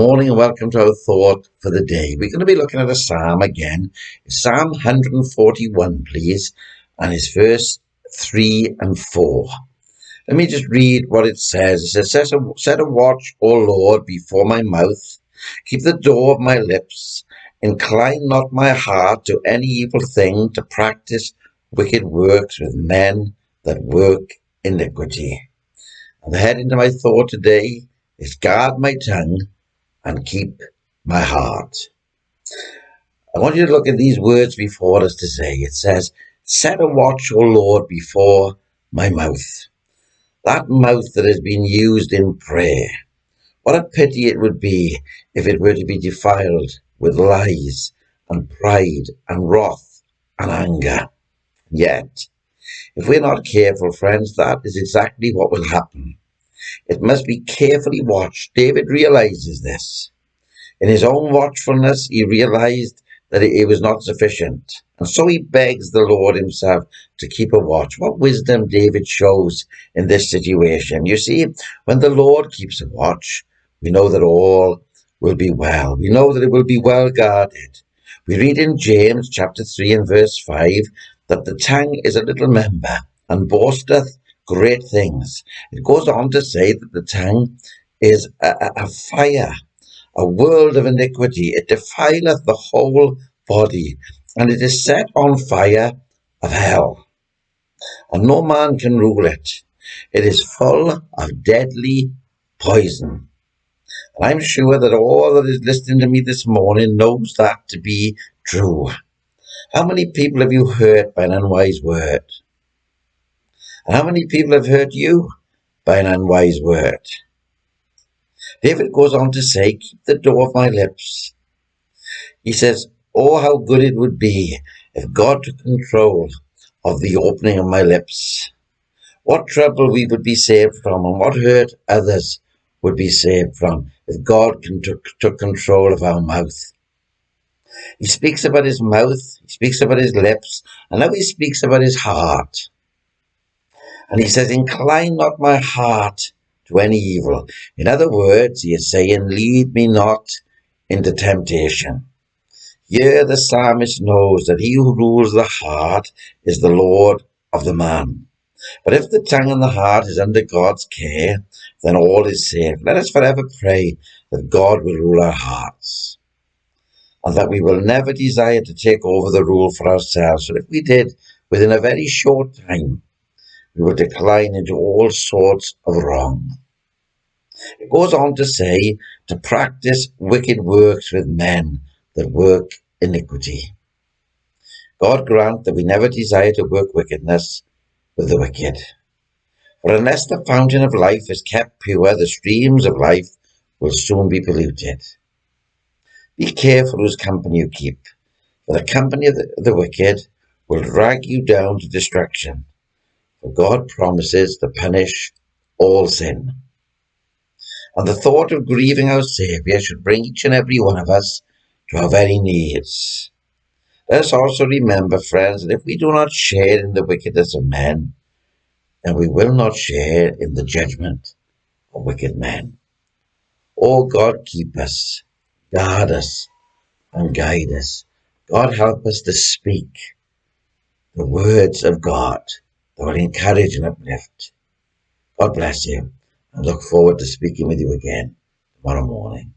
morning and welcome to our thought for the day. We're going to be looking at a psalm again. Psalm 141, please, and it's verse 3 and 4. Let me just read what it says. It says, Set a watch, O Lord, before my mouth. Keep the door of my lips. Incline not my heart to any evil thing, to practice wicked works with men that work iniquity. And the heading to my thought today is guard my tongue and keep my heart. I want you to look at these words before us today. It says, set a watch, O Lord, before my mouth. That mouth that has been used in prayer. What a pity it would be if it were to be defiled with lies and pride and wrath and anger. Yet, if we're not careful, friends, that is exactly what will happen. It must be carefully watched. David realizes this. In his own watchfulness, he realized that it was not sufficient. And so he begs the Lord himself to keep a watch. What wisdom David shows in this situation. You see, when the Lord keeps a watch, we know that all will be well. We know that it will be well guarded. We read in James chapter 3 and verse 5 that the tongue is a little member and boasteth great things. It goes on to say that the tongue is a fire, a world of iniquity. It defileth the whole body, and it is set on fire of hell, and no man can rule it. It is full of deadly poison. And I'm sure that all that is listening to me this morning knows that to be true. How many people have you hurt by an unwise word? And how many people have hurt you by an unwise word? David goes on to say, keep the door of my lips. He says, oh, how good it would be if God took control of the opening of my lips. What trouble we would be saved from, and what hurt others would be saved from if God took control of our mouth. He speaks about his mouth, he speaks about his lips, and now he speaks about his heart. And he says, incline not my heart to any evil. In other words, he is saying, lead me not into temptation. Here the psalmist knows that he who rules the heart is the Lord of the man. But if the tongue and the heart is under God's care, then all is safe. Let us forever pray that God will rule our hearts, and that we will never desire to take over the rule for ourselves. So if we did, within a very short time, we will decline into all sorts of wrong. It goes on to say, to practice wicked works with men that work iniquity. God grant that we never desire to work wickedness with the wicked. For unless the fountain of life is kept pure, the streams of life will soon be polluted. Be careful whose company you keep, for the company of the wicked will drag you down to destruction. For God promises to punish all sin. And the thought of grieving our Saviour should bring each and every one of us to our very knees. Let us also remember, friends, that if we do not share in the wickedness of men, then we will not share in the judgment of wicked men. Oh, God, keep us, guard us, and guide us. God, help us to speak the words of God that will encourage and uplift. God bless you, and look forward to speaking with you again tomorrow morning.